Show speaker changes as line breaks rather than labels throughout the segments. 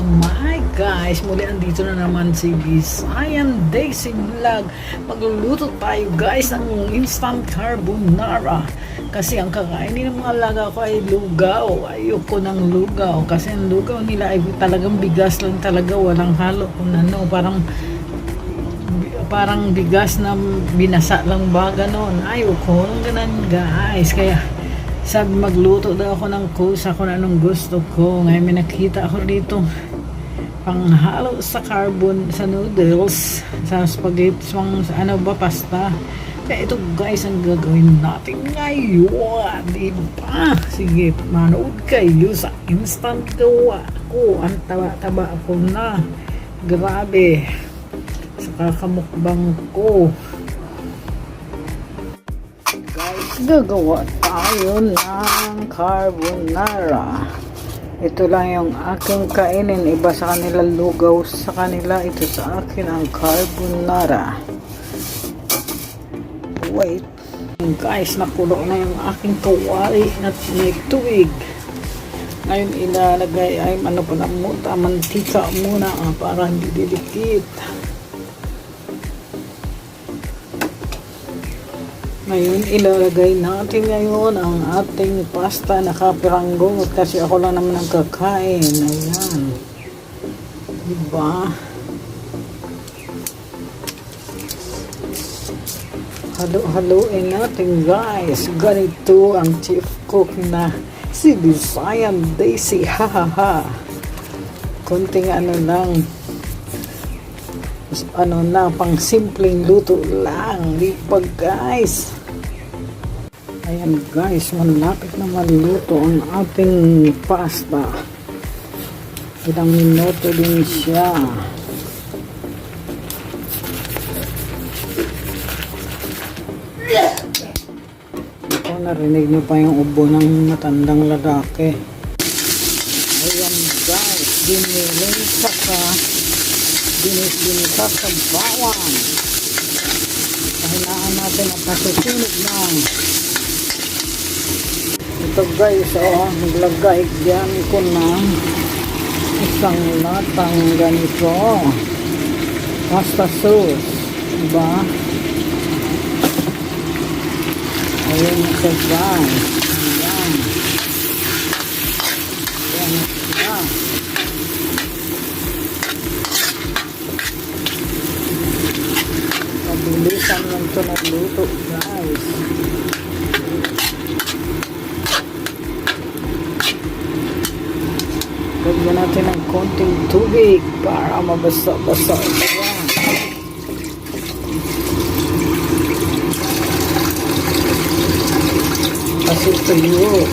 my guys, muli andito na naman si Visayan Daisy Vlog. Magluluto tayo guys ng instant carbonara. Kasi ang kakainin ng mga alaga ko ay lugaw. Ayoko ng lugaw. Kasi ang lugaw nila ay talagang bigas lang talaga. Walang halo kung ano. Parang bigas na binasa lang ba ganon. Ayoko ng ganon guys. Kaya sabi magluto daw ako ng kusa kung anong gusto ko. Ngayon may nakita ako dito panghalo sa carbon, sa noodles, sa spaghetti, ano ba, pasta. Kaya ito guys ang gagawin natin ngayon, diba? Sige, manood kayo sa instant gawa ko. Ang taba-taba ako na. Grabe. Sa kakamukbang ko. Gagawa tayo ng carbonara. Ito lang yung aking kainin. Iba sa kanila lugaw, sa kanila ito sa akin ang carbonara. Wait guys, nakulo na yung aking kawali at may tubig. Ngayon ilalagay ay mantika muna para hindi didikit. Ngayon, ilalagay natin ngayon ang ating pasta na kapiranggot kasi ako lang naman ang kakain. Ayan. Diba? Halo-haloin natin guys. Ganito ang chief cook na si Visayan Daisy. Hahaha. Konting ano lang. Ano na, pang simpleng luto lang. Diba guys? Ayan guys, malapit na maluto ang ating pasta. Ilang minuto din siya. Ito, narinig nyo pa yung ubo ng matandang lalaki. Ayan guys, dinilisa sa bawang. Pahinaan natin at nasusunog na. Ito guys, naglagay diyan ko ng isang latang ganito pasta sauce, diba? Ayun sa guys. Ayan. Ayan na. Mabilisan lang ito nagluto guys. Lagyan natin ng konting tubig para mabasa-basa. Ayan. Kasi tuyo.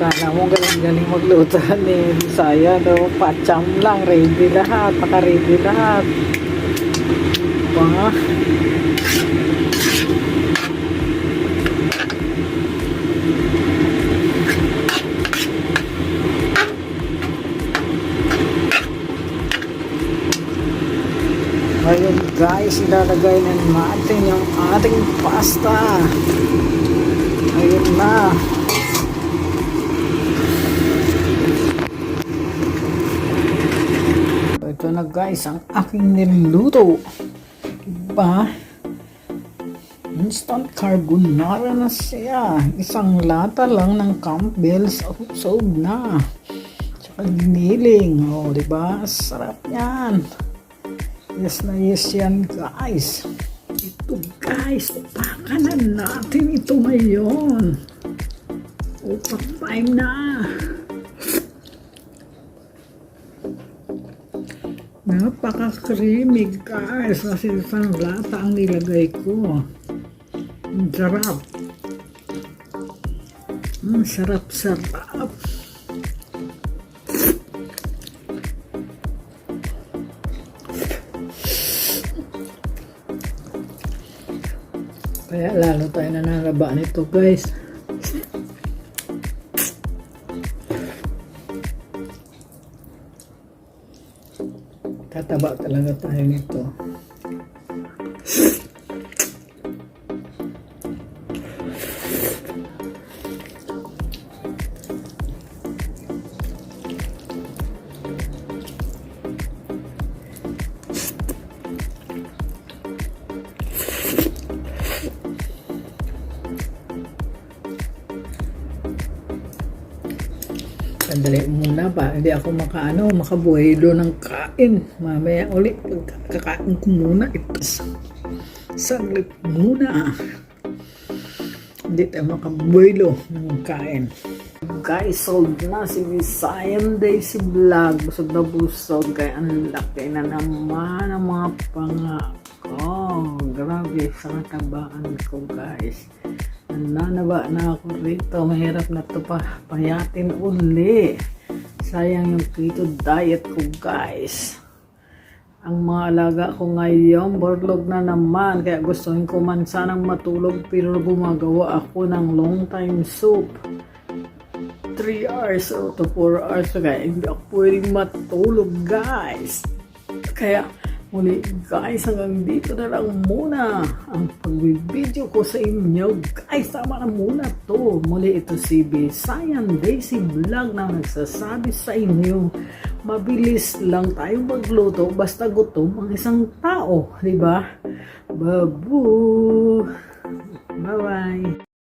Kala mo galing magluto ni Bisaya, no? Patsam lang, ready lahat, naka-ready lahat. Diba? Ayun guys, ilalagay na natin yung ating pasta. Ayun na. Ito na guys ang aking niluto. Diba? Instant carbonara na siya. Isang lata lang ng Campbell's soup na. Tsaka giniling. O, diba? Sarap yan. Yes na yes yan guys. Ito guys, upakan na natin ito ngayon. Upak time na. Napaka-creamy guys kasi isang lata ang nilagay ko. Ang sarap. Ang sarap-sarap.
Kaya
Kaya lalo tayo nananaba nito guys. Tataba talaga tayo nito. Sandali muna pa, hindi ako makabuhilo ng kain. Mamaya ulit, kakain ko muna ito. Saglit muna. Hindi tayo makabuhilo ng kain. Guys, sold na si Visayan Daisy Vlog. Busog na busog. Kaya ang laki na naman ang mga panga ko. Grabe, sa katabaan ko guys. Nananaba na ako rito. Mahirap na ito payatin uli. Sayang yung keto diet ko guys. Ang mga alaga ko ngayon, borlog na naman. Kaya gustuhin ko man sanang matulog. Pero gumagawa ako ng long time soup. 3 hours to 4 hours. Kaya hindi ako pwedeng matulog guys. Kaya muli guys, hanggang dito na lang muna ang pag-video ko sa inyo. Guys, tama na muna to. Muli ito si Visayan Daisy Vlog na nagsasabi sa inyo, mabilis lang tayo magluto basta gutom ang isang tao. Diba? Babu! Bye-bye!